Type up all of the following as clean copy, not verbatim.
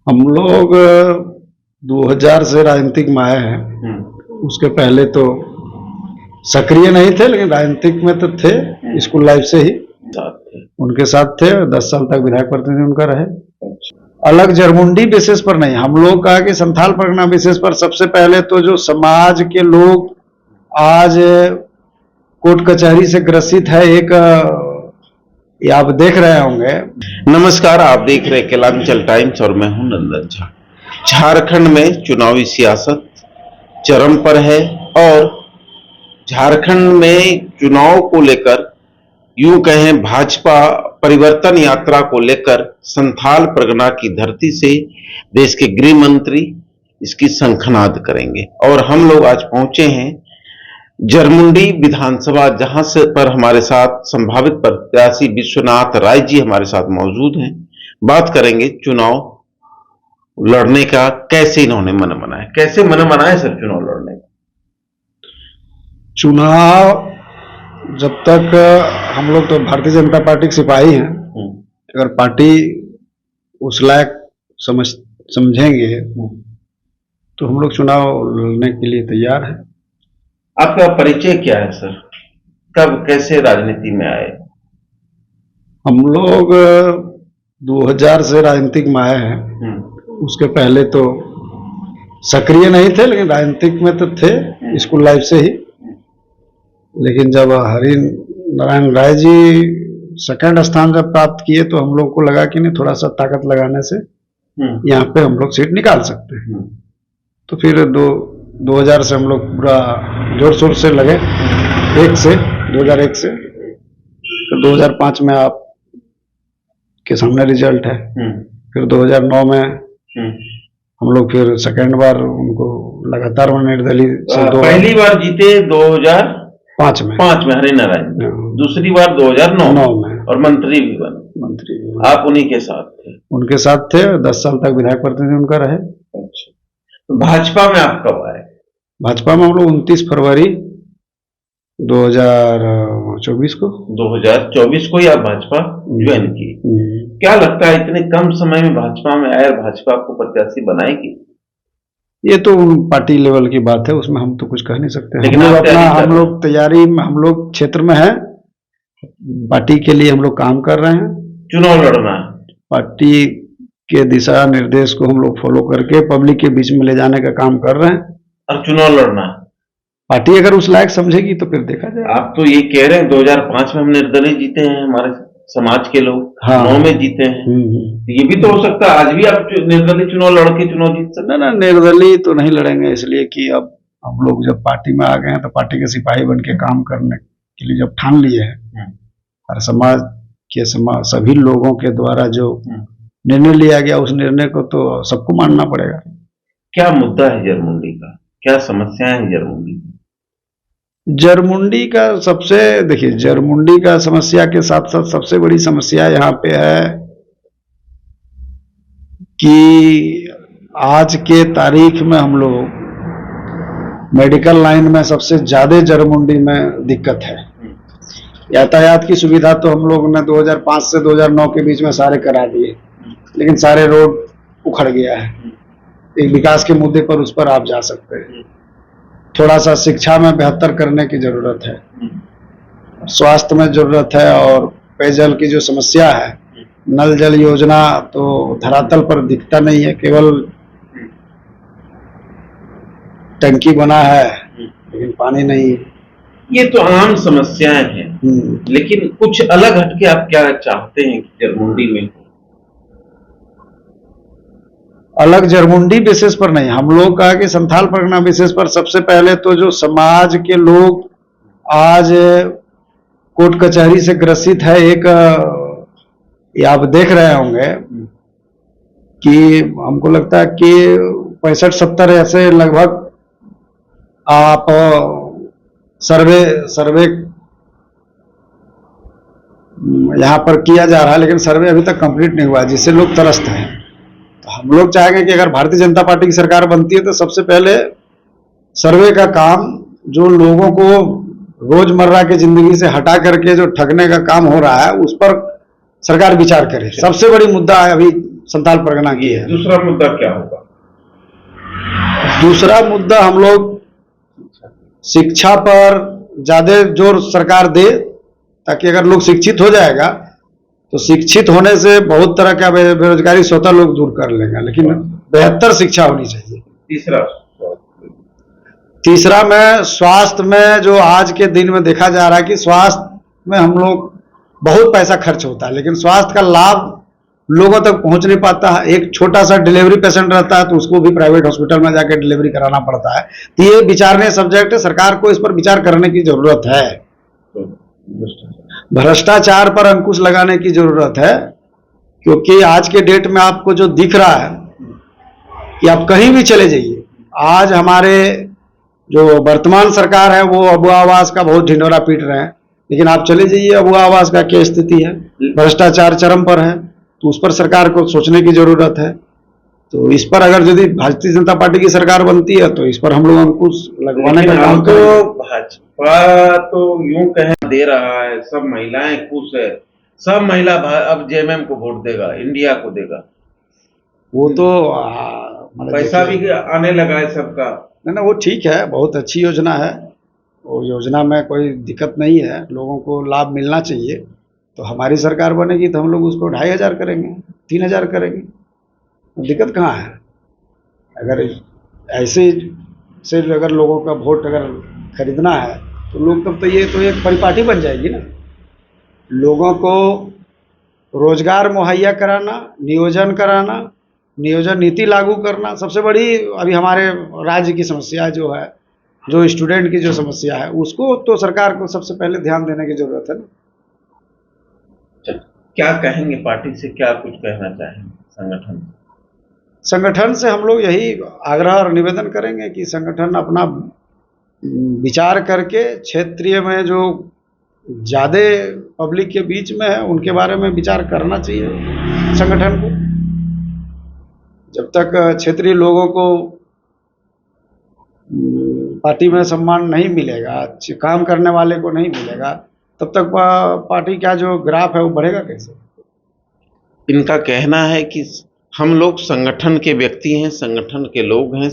हम लोग 2000 से राजनीतिक में आए हैं। उसके पहले तो सक्रिय नहीं थे, लेकिन राजनीतिक में तो थे, स्कूल लाइफ से ही उनके साथ थे। 10 साल तक विधायक प्रतिनिधि उनका रहे। अलग जरमुंडी बेसिस पर नहीं, हम लोग कहा कि संथाल परगना बेसिस पर सबसे पहले तो जो समाज के लोग आज कोर्ट कचहरी से ग्रसित है, एक ये आप देख रहे होंगे। नमस्कार, आप देख रहे केलांचल टाइम्स और मैं हूं नंदन झा। झारखंड में चुनावी सियासत चरम पर है और झारखंड में चुनाव को लेकर यूं कहें भाजपा परिवर्तन यात्रा को लेकर संथाल परगना की धरती से देश के गृह मंत्री इसकी शंखनाद करेंगे। और हम लोग आज पहुंचे हैं जरमुंडी विधानसभा, जहां से पर हमारे साथ संभावित प्रत्याशी विश्वनाथ राय जी हमारे साथ मौजूद हैं। बात करेंगे चुनाव लड़ने का, कैसे इन्होंने मन बनाया, कैसे मन बनाया सर चुनाव लड़ने का। चुनाव जब तक हम लोग तो भारतीय जनता पार्टी के सिपाही हैं, अगर पार्टी उस लायक समझेंगे तो हम लोग चुनाव लड़ने के लिए तैयार हैं। आपका परिचय क्या है सर, कब कैसे राजनीति में आए। हम लोग 2000 से राजनीतिक में आए हैं। उसके पहले तो सक्रिय नहीं थे, लेकिन राजनीतिक में तो थे, स्कूल लाइफ से ही। लेकिन जब हरि नारायण राय जी सेकंड स्थान जब प्राप्त किए तो हम लोग को लगा कि नहीं, थोड़ा सा ताकत लगाने से यहाँ पे हम लोग सीट निकाल सकते हैं। तो फिर 2000 से हम लोग पूरा जोर शोर से लगे, 2001 से तो 2005 में आप के सामने रिजल्ट है। फिर 2009 में हम लोग फिर सेकेंड बार उनको लगातार निर्दलीय से पहली बार जीते 2005 में हरि नारायण, दूसरी बार 2009 में और मंत्री भी बने। आप उन्हीं के साथ थे? उनके साथ थे, 10 साल तक विधायक प्रतिनिधि उनका रहे। अच्छा, तो भाजपा में आप कब आए? भाजपा में हम लोग 29 फरवरी 2024 को 2024 को ही आप भाजपा ज्वाइन की। क्या लगता है इतने कम समय में भाजपा में आए, भाजपा को प्रत्याशी बनाएगी? ये तो पार्टी लेवल की बात है, उसमें हम तो कुछ कह नहीं सकते। हम लोग तैयारी में, हम लोग क्षेत्र में हैं, पार्टी के लिए हम लोग काम कर रहे हैं। चुनाव लड़ना, पार्टी के दिशा निर्देश को हम लोग फॉलो करके पब्लिक के बीच में ले जाने का काम कर रहे हैं और चुनाव लड़ना। पार्टी अगर उस लायक समझेगी तो फिर देखा जाए। आप तो ये कह रहे हैं 2005 में हम निर्दलीय जीते हैं, हमारे समाज के लोग 9 में जीते हैं। ये भी तो हो सकता है आज भी आप निर्दलीय चुनाव लड़ के चुनाव जीत सकते। ना, निर्दलीय तो नहीं लड़ेंगे, इसलिए कि अब हम लोग जब पार्टी में आ गए हैं तो पार्टी के सिपाही बन के काम करने के लिए जब ठान लिए हैं, और समाज के सभी लोगों के द्वारा जो निर्णय लिया गया, उस निर्णय को तो सबको मानना पड़ेगा। क्या मुद्दा है जरमुंडी का, क्या समस्याएं हैं जरमुंडी की? जरमुंडी का देखिए, जरमुंडी का समस्या के साथ साथ सबसे बड़ी समस्या यहाँ पे है कि आज के तारीख में हम लोग मेडिकल लाइन में सबसे ज्यादा जरमुंडी में दिक्कत है। यातायात की सुविधा तो हम लोग ने 2005 से 2009 के बीच में सारे करा दिए, लेकिन सारे रोड उखड़ गया है। एक विकास के मुद्दे पर उस पर आप जा सकते हैं। थोड़ा सा शिक्षा में बेहतर करने की जरूरत है, स्वास्थ्य में जरूरत है, और पेयजल की जो समस्या है, नल जल योजना तो धरातल पर दिखता नहीं है, केवल टंकी बना है लेकिन पानी नहीं है। ये तो आम समस्याएं हैं, लेकिन कुछ अलग हटके आप क्या चाहते हैं कि जरमुंडी में? अलग जरमुंडी बेसिस पर नहीं, हम लोग कहा कि संथाल परगना बेसिस पर सबसे पहले तो जो समाज के लोग आज कोर्ट कचहरी से ग्रसित है, एक ये आप देख रहे होंगे कि हमको लगता है कि 65-70 ऐसे लगभग आप सर्वे यहाँ पर किया जा रहा है, लेकिन सर्वे अभी तक कंप्लीट नहीं हुआ, जिससे लोग त्रस्त हैं। तो हम लोग चाहेंगे कि अगर भारतीय जनता पार्टी की सरकार बनती है तो सबसे पहले सर्वे का काम, जो लोगों को रोजमर्रा की जिंदगी से हटा करके जो ठगने का काम हो रहा है, उस पर सरकार विचार करे। सबसे बड़ी मुद्दा है अभी संताल परगना की है। दूसरा मुद्दा क्या होगा? दूसरा मुद्दा हम लोग शिक्षा पर ज्यादा जोर सरकार दे, ताकि अगर लोग शिक्षित हो जाएगा तो शिक्षित होने से बहुत तरह का बेरोजगारी स्वतः लोग दूर कर लेगा, लेकिन बेहतर शिक्षा होनी चाहिए। तीसरा में स्वास्थ्य में, जो आज के दिन में देखा जा रहा है कि स्वास्थ्य में हम लोग बहुत पैसा खर्च होता है, लेकिन स्वास्थ्य का लाभ लोगों तक पहुंच नहीं पाता है। एक छोटा सा डिलीवरी पेशेंट रहता है तो उसको भी प्राइवेट हॉस्पिटल में जाकर डिलीवरी कराना पड़ता है। तो ये विचारणीय सब्जेक्ट है, सरकार को इस पर विचार करने की जरूरत है। भ्रष्टाचार पर अंकुश लगाने की जरूरत है, क्योंकि आज के डेट में आपको जो दिख रहा है कि आप कहीं भी चले जाइए, आज हमारे जो वर्तमान सरकार है वो अबुआ आवास का बहुत ढिंढोरा पीट रहे हैं, लेकिन आप चले जाइए अबुआ आवास का क्या स्थिति है, भ्रष्टाचार चरम पर है। तो उस पर सरकार को सोचने की जरूरत है। तो इस पर अगर यदि भारतीय जनता पार्टी की सरकार बनती है तो इस पर हम लोग अंकुश लगवाने का काम तो भाजपा तो यूं कह दे रहा है, सब महिलाएं खुश है, सब महिला अब जेएमएम को वोट देगा, इंडिया को देगा। वो तो पैसा भी आने लगा है सबका। ना वो ठीक है, बहुत अच्छी योजना है, वो योजना में कोई दिक्कत नहीं है, लोगों को लाभ मिलना चाहिए। तो हमारी सरकार बनेगी तो हम लोग उसको 2500 करेंगे, 3000 करेंगे, दिक्कत कहाँ है। अगर ऐसे से अगर लोगों का वोट अगर खरीदना है तो लोग तब तो ये तो एक परिपाटी बन जाएगी ना। लोगों को रोजगार मुहैया कराना, नियोजन कराना, नियोजन नीति लागू करना सबसे बड़ी अभी हमारे राज्य की समस्या जो है, जो स्टूडेंट की जो समस्या है, उसको तो सरकार को सबसे पहले ध्यान देने की जरूरत है ना। क्या कहेंगे पार्टी से, क्या कुछ कहना चाहेंगे संगठन से? हम लोग यही आग्रह और निवेदन करेंगे कि संगठन अपना विचार करके क्षेत्रीय में जो ज्यादा पब्लिक के बीच में है उनके बारे में विचार करना चाहिए संगठन को। जब तक क्षेत्रीय लोगों को पार्टी में सम्मान नहीं मिलेगा, अच्छे काम करने वाले को नहीं मिलेगा, तब तक पार्टी का जो ग्राफ है वो बढ़ेगा कैसे। इनका कहना है कि हम लोग संगठन के व्यक्ति हैं, संगठन के लोग हैं,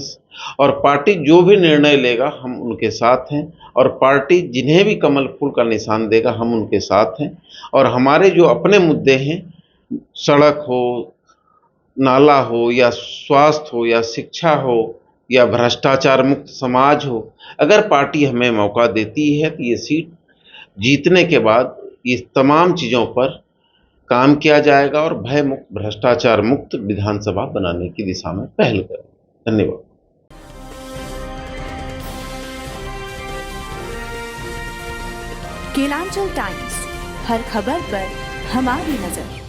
और पार्टी जो भी निर्णय लेगा हम उनके साथ हैं, और पार्टी जिन्हें भी कमल फूल का निशान देगा हम उनके साथ हैं। और हमारे जो अपने मुद्दे हैं, सड़क हो, नाला हो, या स्वास्थ्य हो, या शिक्षा हो, या भ्रष्टाचार मुक्त समाज हो, अगर पार्टी हमें मौका देती है तो ये सीट जीतने के बाद ये तमाम चीज़ों पर काम किया जाएगा और भय मुक्त, भ्रष्टाचार मुक्त विधानसभा बनाने की दिशा में पहल करें। धन्यवाद। केलांचल टाइम्स, हर खबर पर हमारी नजर।